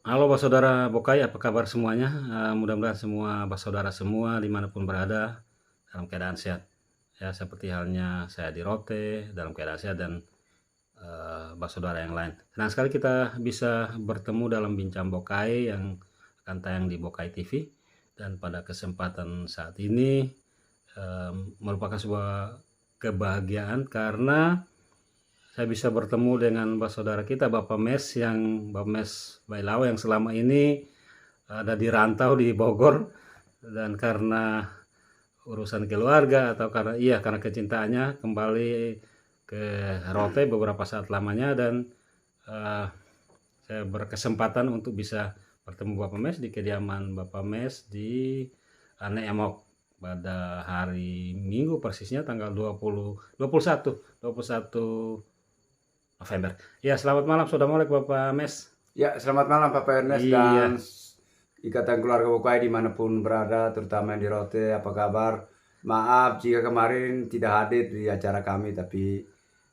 Halo saudara Bokai, apa kabar semuanya? Mudah-mudahan semua saudara semua dimanapun berada dalam keadaan sehat. Ya, seperti halnya saya di Rote dalam keadaan sehat dan saudara yang lain. Senang sekali kita bisa bertemu dalam Bincang Bokai yang akan tayang di Bokai TV. Dan pada kesempatan saat ini merupakan sebuah kebahagiaan karena saya bisa bertemu dengan saudara kita Bapak Mes Bailao yang selama ini ada di rantau di Bogor, dan karena urusan keluarga atau karena kecintaannya kembali ke Rote beberapa saat lamanya, dan saya berkesempatan untuk bisa bertemu Bapak Mes di kediaman Bapak Mes di Ane Emok pada hari Minggu, persisnya tanggal 21 November. Ya, selamat malam. Sudah mulai Bapak Mes. Ya, selamat malam Bapak Ernest dan Iya, ikatan keluarga Bokai dimanapun berada, terutama yang di Rote. Apa kabar? Maaf jika kemarin tidak hadir di acara kami, tapi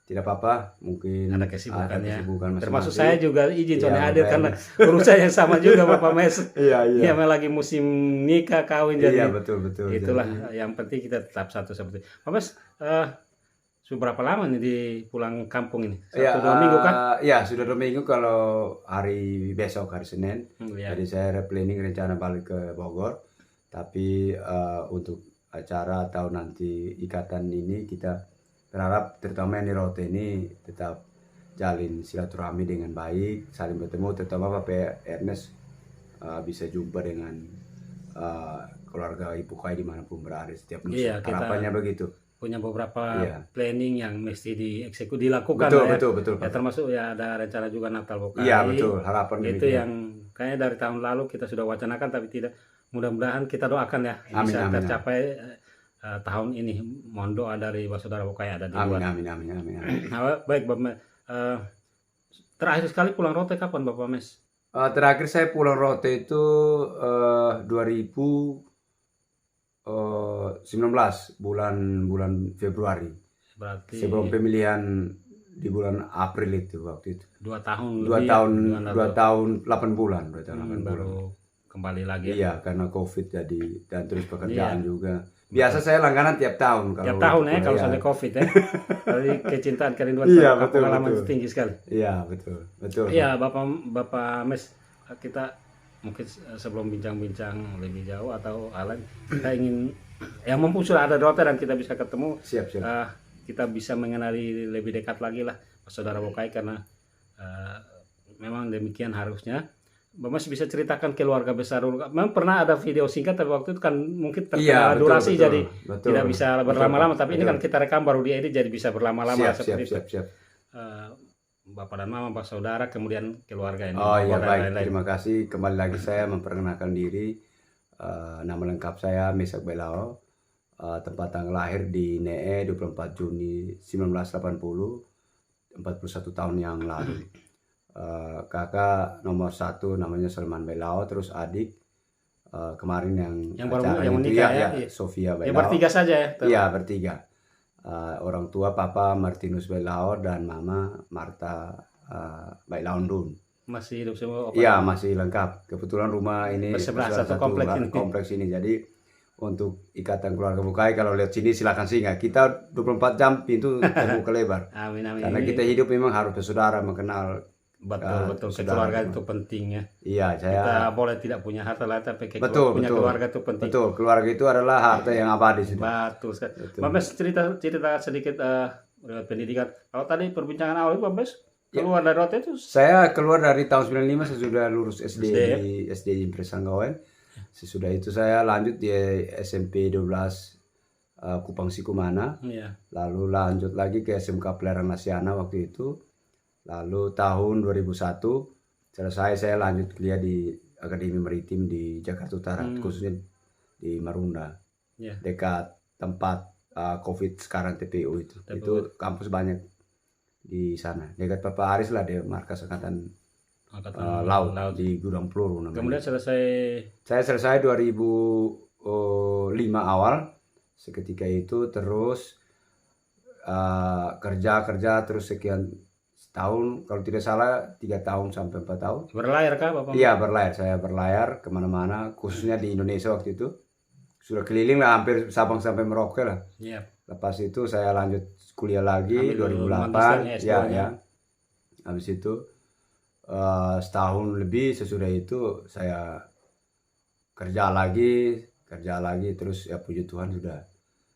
tidak apa-apa. Mungkin ada ada kesibukan ya. kesibukan Termasuk saya masing-masing. juga izin Iya, soalnya hadir Bapak karena Ernest. urusan yang sama juga Bapak Mes. Iya, iya. Ya, memang lagi musim nikah kawin, Iya, jadi betul, betul. itulah Jadi, yang penting kita tetap satu seperti. Bapak Mes, sudah berapa lama nih di pulang kampung ini? ya, 1-2 minggu kan? ya sudah 2 minggu kalau hari besok, hari Senin. Ya. Jadi saya planning rencana balik ke Bogor. Tapi untuk acara atau nanti ikatan ini kita berharap terutama yang di Rote ini tetap jalin silaturahmi dengan baik, saling bertemu, terutama Bapak Ernest bisa jumpa dengan keluarga Ibu Kai dimanapun berada setiap musim. Iya, kita Harapannya begitu. punya beberapa Iya, planning yang mesti dilakukan betul, lah ya. betul, betul, Ya, Pak. termasuk ya ada rencana juga Natal Iya, Bokai. betul. Harapan Itu demikian. yang kayaknya dari tahun lalu kita sudah wacanakan tapi tidak. Mudah-mudahan kita doakan ya Amin, bisa amin, amin. tercapai tahun ini. Mohon doa dari saudara Bokai ada di Amin, luar. amin, amin, amin, amin. Nah, baik Bapak. Terakhir sekali pulang Rote kapan Bapak Mes? Terakhir saya pulang Rote itu 2019 bulan bulan Februari. Berarti Sebelum pemilihan di bulan April itu waktu itu. 2 tahun Dua lebih tahun, ya, 2 tahun 8 bulan, 2 tahun 8 bulan. baru kembali lagi ya. Iya, karena COVID jadi dan terus pekerjaan Iya. juga. Biasa saya langganan tiap tahun Tiap kalau tahun ya untuk kalau ya. sampai COVID ya. Dari kecintaan kerinduan Iya, terhadap betul, pengalaman betul. itu tinggi sekali. Iya, betul. Betul, Pak. Iya, Bapak Mes, kita mungkin sebelum bincang-bincang lebih jauh atau hal lain, kita ingin yang mumpung sudah ada dokter dan kita bisa ketemu, Siap, siap. kita bisa mengenali lebih dekat lagi lah saudara Bokai, karena memang demikian harusnya. Bapak Mas bisa ceritakan keluarga besar dulu. Memang pernah ada video singkat tapi waktu itu kan mungkin Iya, terkena betul, durasi betul. jadi Betul. tidak bisa Betul, berlama-lama. Pak. Tapi ini Betul. kan kita rekam baru diedit jadi bisa berlama-lama Siap, siap, seperti itu. siap, siap. Bapak dan Mama, Pak saudara, kemudian keluarga ini. Oh iya, dan baik, lain-lain. terima kasih. Kembali lagi saya memperkenalkan diri. Nama lengkap saya Mesak Belao. Tempat tanggal lahir di NEE 24 Juni 1980, 41 tahun yang lalu. Kakak nomor 1 namanya Salman Belao, terus adik kemarin yang baru acara yang itu menikah ya? ya, Sofia Ya Belao. bertiga saja ya. Iya, bertiga. Orang tua Papa Martinus Belao dan Mama Marta Belao Dun. Masih hidup semua. Iya, masih lengkap. Kebetulan rumah ini Bersebelah, salah satu kompleks ini. Jadi untuk ikatan keluarga Bokai kalau lihat sini silakan singgah. Kita 24 jam pintu terbuka lebar. Amin, amin. Karena kita hidup memang harus bersaudara, mengenal. Betul. Keluarga itu penting ya. Iya, saya. Kita boleh tidak punya harta lain tapi Betul, punya betul. keluarga itu penting. Betul, keluarga itu adalah harta yang abadi sudah. Betul sekali. Betul. Bapak Mes, cerita sedikit lewat pendidikan. Kalau tadi perbincangan awal Bapak Mes keluar dari Rote itu Saya keluar dari tahun 95, saya sudah lulus SD SD, ya? di SD Impres Sanggawen. Sesudah itu saya lanjut di SMP 12 Kupang Sikumana. Iya. Lalu lanjut lagi ke SMK Pelayaran Nasiana waktu itu. Lalu tahun 2001 selesai saya lanjut kuliah di Akademi Maritim di Jakarta Utara, khususnya di Marunda. Iya. Dekat tempat COVID sekarang TPU itu. Itu kampus banyak di sana. Dekat Papa Aris lah, di markas Angkatan Laut di Gudang Peluru namanya. Kemudian Saya selesai 2005 awal. Seketika itu terus kerja terus sekian setahun, kalau tidak salah 3 tahun sampai 4 tahun. Berlayar kah Bapak? Iya berlayar, saya berlayar kemana-mana, khususnya di Indonesia waktu itu. Sudah keliling lah hampir Sabang sampai Merauke lah. Iya. Lepas itu saya lanjut kuliah lagi Ambil 2008, magisternya, S2-nya. ya. Habis itu setahun lebih sesudah itu saya kerja lagi, terus ya puji Tuhan sudah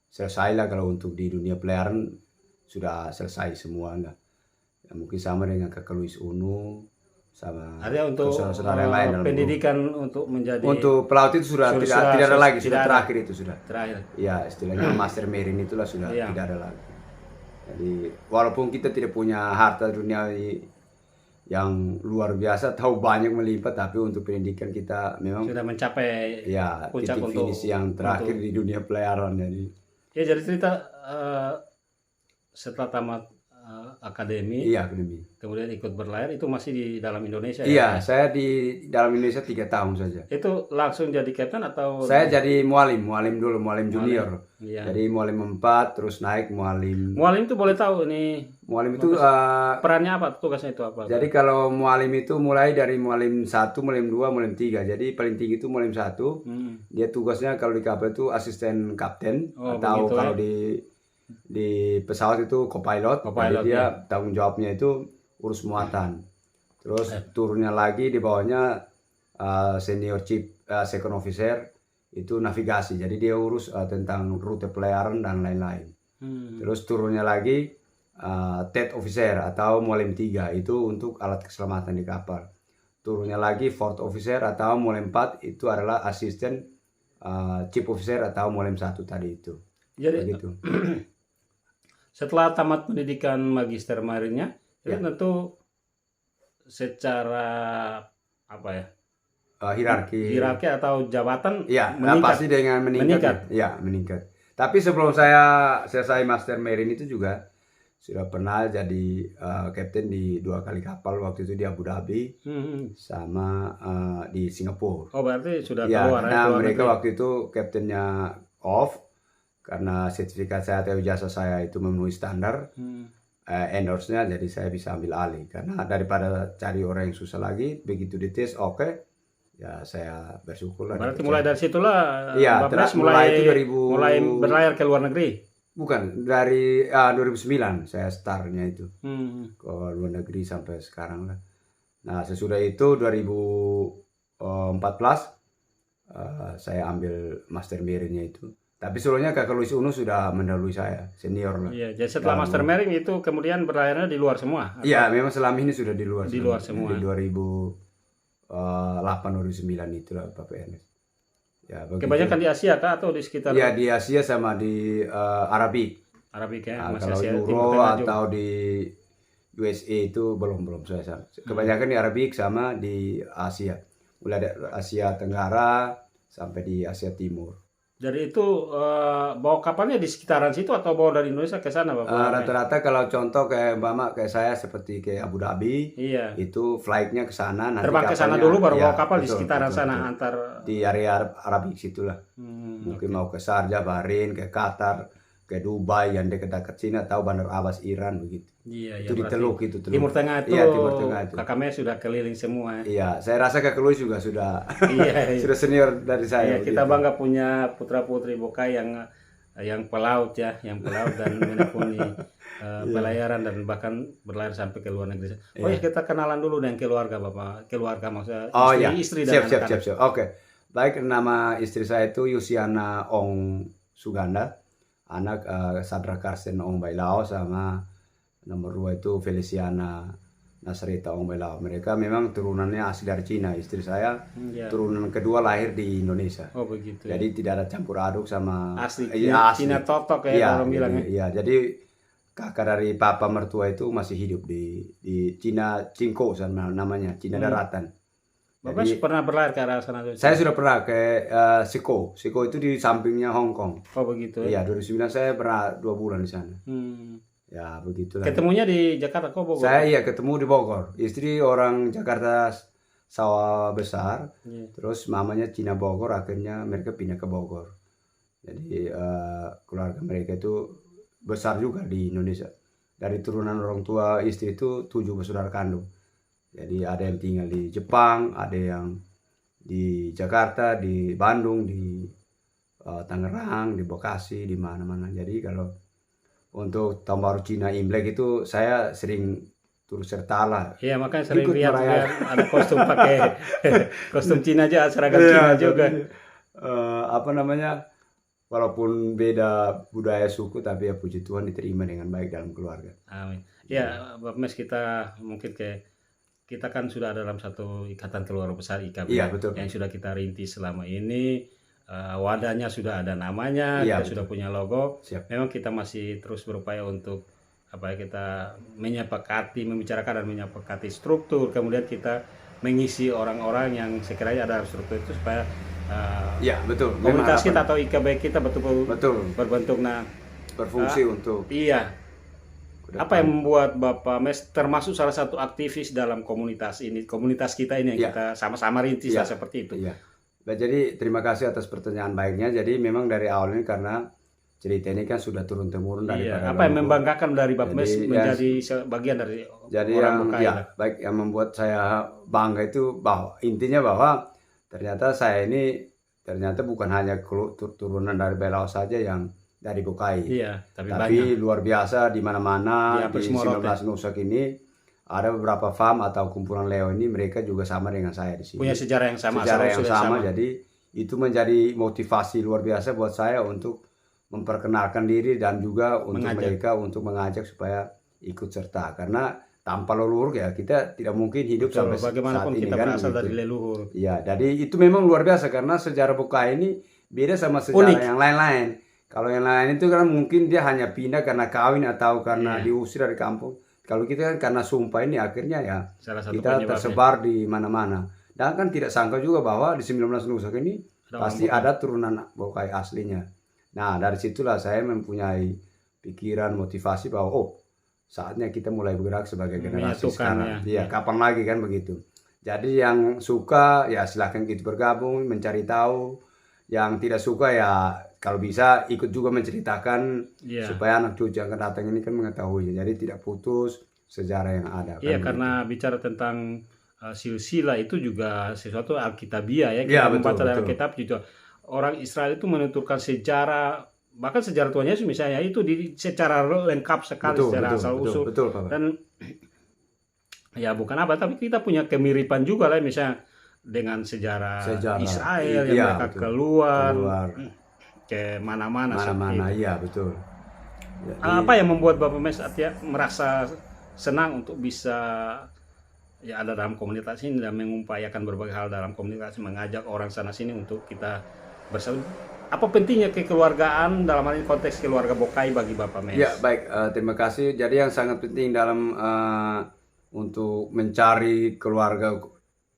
selesai lah. Kalau untuk di dunia pelayaran sudah selesai semua lah. Ya, mungkin sama dengan Kakak Luis Unu sama Ada untuk saudara-saudara yang lain dalam pendidikan untuk menjadi untuk pelaut itu sudah tidak ada lagi, sudah terakhir itu sudah. terakhir. Ya istilahnya Master Marine itulah sudah Iya. tidak ada lagi. Jadi walaupun kita tidak punya harta duniawi yang luar biasa, tahu banyak melimpah, tapi untuk pendidikan kita memang Sudah mencapai ya puncak titik untuk finish yang terakhir di dunia pelayaran. Jadi ya, jadi cerita setelah tamat akademi, iya akademi. kemudian ikut berlayar itu masih di dalam Indonesia Iya, ya? saya di dalam Indonesia 3 tahun saja. Itu langsung jadi kapten atau? Saya jadi mualim dulu, mualim junior. Iya. Jadi mualim 4 terus naik mualim. Mualim itu boleh tahu ini Mualim itu perannya apa, tugasnya itu apa? jadi kalau mualim itu mulai dari mualim 1, mualim 2, mualim 3. Jadi paling tinggi itu mualim 1. Dia tugasnya kalau di kapal itu asisten kapten, atau begitu, kalau di pesawat itu co-pilot. Jadi dia tanggung jawabnya itu urus muatan. Terus turunnya lagi di bawahnya senior chief second officer itu navigasi. Jadi dia urus tentang rute pelayaran dan lain-lain. Terus turunnya lagi third officer atau mualim 3 itu untuk alat keselamatan di kapal. Turunnya lagi fourth officer atau mualim 4 itu adalah asisten chief officer atau mualim 1 tadi itu. Jadi begitu. Setelah tamat pendidikan magister marinnya, itu tentu secara apa ya? Hierarki atau jabatan meningkat. Pasti dengan meningkat. Ya, meningkat. Tapi sebelum saya selesai Master Marine itu juga sudah pernah jadi kapten di 2 kali kapal, waktu itu di Abu Dhabi sama di Singapura. Oh, berarti sudah keluar. Nah, mereka waktu itu kaptennya off karena sertifikat saya atau ijazah saya itu memenuhi standar endorse-nya, jadi saya bisa ambil alih. Karena daripada cari orang yang susah lagi, begitu dites oke, ya saya bersyukur lah. Berarti mulai dari situlah Bapak mulai itu 2000 mulai berlayar ke luar negeri. Bukan, dari 2009 saya startnya itu ke luar negeri sampai sekarang lah. Nah sesudah itu 2014 saya ambil Master Marine-nya itu. Tapi sebelumnya Kakak Luis Unu sudah mendahului saya, senior lah. Iya, jadi setelah Master Marine itu kemudian berlayarnya di luar semua? Iya, memang selama ini sudah di luar. Di luar semua. Di 2008-2009 itulah Bapak Ernest. Ya, kebanyakan di Asia kah atau di sekitar? Iya, di Asia sama di Arabik. Arabik ya, kalau Euro atau di USA itu belum saya. Kebanyakan di Arabik sama di Asia. Mulai dari Asia Tenggara sampai di Asia Timur. Jadi itu bawa kapalnya di sekitaran situ atau bawa dari Indonesia ke sana, Bapak? Rata-rata kalau contoh kayak saya seperti ke Abu Dhabi, itu flightnya ke sana, nanti terbang ke sana dulu baru bawa kapal di sekitaran sana, antar di area Arabik situlah. Mungkin mau ke Sharjah, Bahrain, ke Qatar, ke Dubai yang dekat-dekat Cina, atau Bandar Abbas Iran begitu. Iya, itu di Teluk itu. Timur Tengah itu. Iya, Timur Tengah itu. Kakaknya sudah keliling semua. Iya, saya rasa Kakak Luis juga sudah sudah senior dari Iya, saya. kita bangga punya putra-putri Bokai yang pelaut ya, dan menekuni pelayaran dan bahkan berlayar sampai ke luar negeri. Oh ya, kita kenalan dulu dengan keluarga Bapak. Keluarga maksudnya istri dan anak-anak. Siap. Oke. Baik, nama istri saya itu Yusiana Ong Suganda. Anak Sandra Karsten Ong Bailao, sama nomor 2 itu Feliciana Nasrita Ong Bailao. Mereka memang turunannya asli dari Cina. Istri saya turunan kedua lahir di Indonesia. Oh begitu. Jadi tidak ada campur aduk sama asli. Cina totok ya orang bilang ya. Iya, jadi kakak dari papa mertua itu masih hidup di Cina Cingko namanya, Cina Daratan. Bapak pernah berlayar ke arah sana? Saya sudah pernah ke Siko. Siko itu di sampingnya Hong Kong. Oh begitu. Iya, 2009 saya pernah 2 bulan di sana. Ya, begitulah. Ketemunya di Jakarta kok, Bogor? Saya ketemu di Bogor. Istri orang Jakarta Sawah Besar. Terus mamanya Cina Bogor, akhirnya mereka pindah ke Bogor. Jadi keluarga mereka itu besar juga di Indonesia. dari turunan orang tua istri itu 7 bersaudara kandung. Jadi ada yang tinggal di Jepang, ada yang di Jakarta, di Bandung, di Tangerang, di Bekasi, di mana-mana. Jadi kalau untuk tahun baru Cina Imlek itu saya sering turut serta lah. Iya, makanya sering Ikut lihat merayakan. juga ada kostum pakai kostum Cina aja, seragam Cina juga. Apa namanya? Walaupun beda budaya suku, tapi ya puji Tuhan diterima dengan baik dalam keluarga. Amin. Ya, Bapak Mes, kita mungkin kita kan sudah dalam satu ikatan keluarga besar IKB Iya, betul. yang sudah kita rintis selama ini. Wadahnya sudah ada namanya, Iya, kita sudah punya logo. Siap. Memang kita masih terus berupaya untuk kita menyepakati, membicarakan dan menyepakati struktur. Kemudian kita mengisi orang-orang yang sekiranya ada struktur itu supaya Iya, betul. komunitas Memang kita atau IKB kita betul-betul betul berbentuk. Nah, berfungsi untuk iya. ke Apa depan. yang membuat Bapak Mes termasuk salah satu aktivis dalam komunitas ini, komunitas kita ini yang Iya. kita sama-sama rintis Iya. lah seperti itu? Iya. Nah, jadi terima kasih atas pertanyaan baiknya. Jadi memang dari awal ini karena cerita ini kan sudah turun temurun Iya. daripada Apa yang leluhur. membanggakan dari Bapak Mes Jadi, menjadi bagian dari Jadi orang yang Bokai? ya baik yang membuat saya bangga itu bahwa intinya bahwa ternyata saya ini ternyata bukan hanya turunan dari Belau saja yang dari Bokai. Iya, tapi banyak. Tapi luar biasa di mana-mana Di hampir di semua 19 Nusak ini ada beberapa farm atau kumpulan Leo ini mereka juga sama dengan saya di sini. Punya sejarah yang sama, Sejarah yang asal-usul sama. Jadi itu menjadi motivasi luar biasa buat saya untuk memperkenalkan diri dan juga untuk Mengajak. mereka untuk mengajak supaya ikut serta. Karena tanpa leluhur ya kita tidak mungkin hidup Betul, sampai saat bagaimanapun ini kita kan. berasal begitu. dari leluhur. Iya, jadi itu memang luar biasa karena sejarah Bokai ini beda sama sejarah Unik. yang lain-lain. Kalau yang lain itu kan mungkin dia hanya pindah karena kawin atau karena Iya. diusir dari kampung. Kalau kita kan karena sumpah ini akhirnya ya Salah satu kita penyebabnya. tersebar di mana-mana. Dan kan tidak sangka juga bahwa di 19 Nusak ini Ada pasti orang Bokai. ada turunan Bokai aslinya. Nah, dari situlah saya mempunyai pikiran motivasi bahwa saatnya kita mulai bergerak sebagai generasi Menyatukan, sekarang. ya. Iya, kapan lagi kan begitu. Jadi yang suka ya silahkan kita bergabung, mencari tahu. Yang tidak suka ya kalau bisa ikut juga menceritakan Iya. supaya anak cucu yang akan datang ini kan mengetahui. Jadi tidak putus sejarah yang ada. Iya, kan karena bicara tentang silsilah itu juga sesuatu alkitabiah ya. Iya, Kita membaca betul, dalam betul. kitab juga orang Israel itu menuturkan sejarah, bahkan sejarah Tuhan Yesus misalnya itu secara lengkap sekali betul, secara betul, asal betul, usul. betul, Pak. Dan ya bukan apa, tapi kita punya kemiripan juga lah misalnya dengan sejarah Israel yang iya, mereka betul. keluar ke mana-mana seperti Mana-mana, itu. iya betul. Jadi, Apa yang membuat Bapak Mes artinya merasa senang untuk bisa ya ada dalam komunitas ini dan mengupayakan berbagai hal dalam komunitas, mengajak orang sana sini untuk kita bersama. Apa pentingnya kekeluargaan dalam hal ini konteks keluarga Bokai bagi Bapak Mes? ya baik, terima kasih. Jadi yang sangat penting dalam untuk mencari keluarga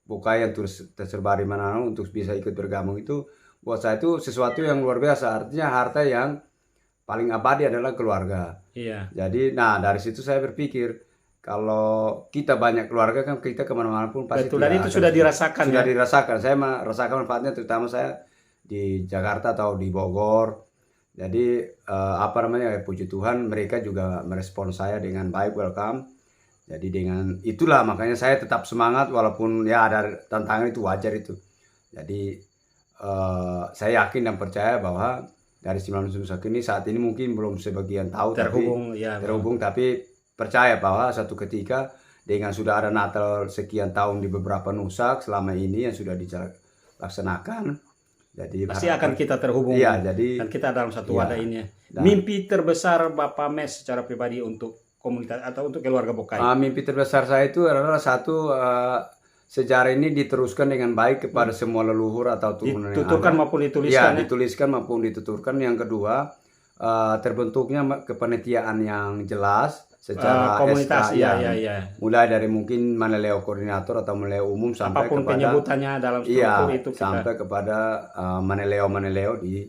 Bokai yang tersebar di mana untuk bisa ikut bergabung itu buat saya itu sesuatu yang luar biasa. Artinya harta yang paling abadi adalah keluarga. Iya. Jadi, nah dari situ saya berpikir kalau kita banyak keluarga kan kita kemana-mana pun pasti Betul, dan tidak itu akan sudah dirasakan sudah ya. dirasakan. Saya merasakan manfaatnya terutama saya di Jakarta atau di Bogor. Jadi apa namanya ya, puji Tuhan mereka juga merespon saya dengan baik, welcome. Jadi dengan itulah makanya saya tetap semangat walaupun ya ada tantangan, itu wajar itu. Jadi saya yakin dan percaya bahwa dari 19 Nusak ini saat ini mungkin belum sebagian tahu terhubung tapi percaya bahwa satu ketika dengan sudah ada Natal sekian tahun di beberapa Nusak selama ini yang sudah dilaksanakan, jadi pasti akan kita terhubung. Iya, jadi dan kita dalam satu iya, wadah ini. dan- Mimpi terbesar Bapak Mes secara pribadi untuk komunitas atau untuk keluarga Bokai? mimpi terbesar saya itu adalah satu, sejarah ini diteruskan dengan baik kepada semua leluhur atau turunan yang Dituturkan ada. maupun Ya, dituliskan ya. dituliskan maupun dituturkan. Yang kedua, terbentuknya kepanitiaan yang jelas secara Komunitas, SK, iya. mulai dari mungkin Maneleo koordinator atau Maneleo umum sampai Apapun kepada penyebutannya dalam struktur itu kita. sampai kepada Maneleo di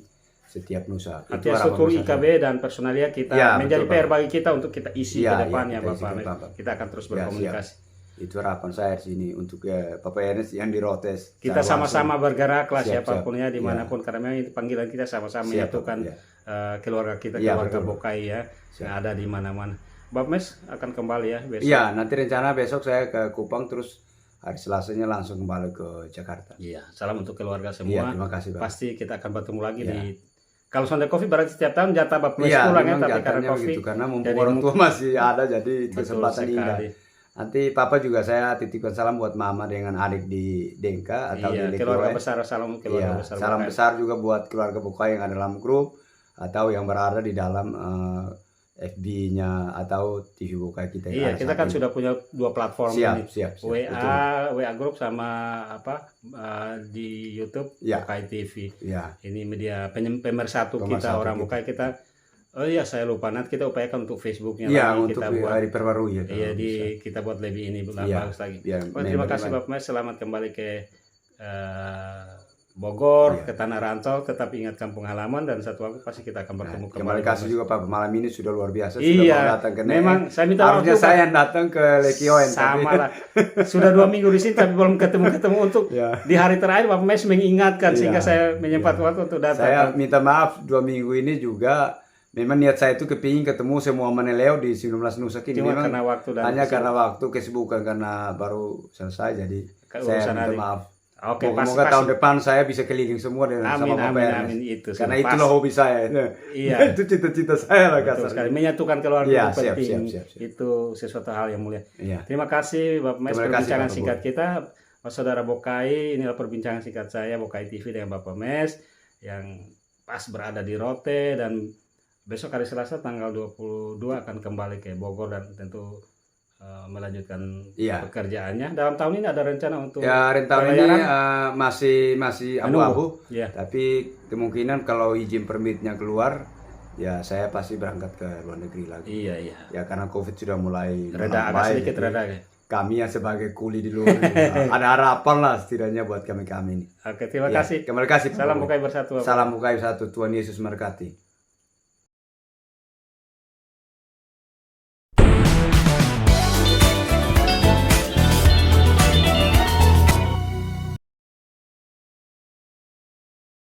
setiap Nusa. Itu Artinya harapan struktur besar IKB saya. dan personalia kita Ya, menjadi betul, PR Pak. bagi kita untuk kita isi Iya, ke depannya, kita isi Bapak ke Mes. depan. Kita akan terus Ya, berkomunikasi. Itu harapan saya di sini untuk Bapak Ernest yang di Rotes. Kita Saya sama-sama bergerak lah Siap, siapapun ya siap. dimanapun, karena memang itu panggilan kita sama-sama Siap, menyatukan ya. keluarga kita, Iya, keluarga betul. Bokai ya, Siap. yang ada di mana-mana. Bapak Mes akan kembali ya besok. Iya, nanti rencana besok saya ke Kupang, terus hari Selasanya langsung kembali ke Jakarta. Iya, salam untuk keluarga Iya, semua. terima kasih Pak. Pasti kita akan bertemu lagi Iya. di kalau Sonde Coffee berarti setiap tahun jatah Bapak Mes Iya, pulang ya, memang tapi karena jatahnya Coffee begitu, karena mumpung jadi orang tua masih ada, jadi betul kesempatan indah. sekali. Nanti Papa juga saya titipkan salam buat Mama dengan adik di Dengka atau Iya, di keluarga Lekioe. besar, salam keluarga Iya, besar. salam Bokai. besar juga buat keluarga Bokai yang ada dalam grup atau yang berada di dalam FB-nya atau TV Bokai kita yang Iya, ada kita saat kan ini. sudah punya 2 platform Siap, ini. siap, siap. Betul. WA Group sama di YouTube Iya. Bokai TV. Iya, Ini media pemersatu kita Pemersatu orang kita. Bokai kita. Oh iya, saya lupa, nanti kita upayakan untuk Facebooknya iya, lagi untuk kita buat. diperbarui ya. Iya, kalau bisa. kita buat lebih ini Iya, bagus lagi. biar Oh, terima kasih Bapak Mas, selamat kembali ke Bogor, Iya. ke Tanah Rantau, tetap ingat kampung halaman dan satu waktu pasti kita akan bertemu Terima kembali. kasih Bapak Mas. juga Pak, malam ini sudah luar biasa, sudah Iya, mau datang ke Neeng. memang saya minta maaf Harusnya juga. saya yang datang ke Lekioen, Sama lah. Sudah 2 minggu di sini tapi belum ketemu untuk Ya. di hari terakhir Bapak Mes mengingatkan Iya, sehingga saya menyempat iya. waktu untuk datang. Saya minta maaf 2 minggu ini juga. Memang niat saya itu kepingin ketemu semua Maneleo di 19 Nusa Kini. Cuma Memang karena waktu dan hanya karena waktu, kesibukan karena baru selesai, jadi saya urusan minta hari. maaf. Oke, pasti. Semoga tahun depan saya bisa keliling semua dengan Amin, sama Bapak amin, Ernest. amin, itu Karena sudah itulah hobi saya. Iya. Itu cita-cita saya lah Betul kasarnya. sekali. Menyatukan keluarga Iya, itu siap, penting. siap. Itu sesuatu hal yang mulia. Iya. Terima kasih Bapak Mes Terima kasih, perbincangan Pak singkat kita. Saudara Bokai, inilah perbincangan singkat saya Bokai TV dengan Bapak Mes yang pas berada di Rote, dan besok hari Selasa tanggal 22 akan kembali ke Bogor dan tentu melanjutkan Iya. pekerjaannya. Dalam tahun ini ada rencana untuk Ya, rental ini pelayanan? masih abu-abu. Ya. Tapi kemungkinan kalau izin permitnya keluar, ya saya pasti berangkat ke luar negeri lagi. Iya, iya. Ya karena COVID sudah mulai Reda agak melambai, sedikit jadi reda ya. kami yang sebagai kuli di luar ada harapan lah setidaknya buat kami ini. Oke, terima Ya, kasih. terima kasih. Salam Bokai bersatu. Bapak. Salam Bokai satu. Tuhan Yesus memberkati.